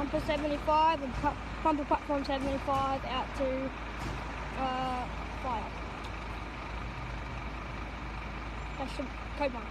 pumper 75 and pumper platform 75 out to fire. That's the code 1.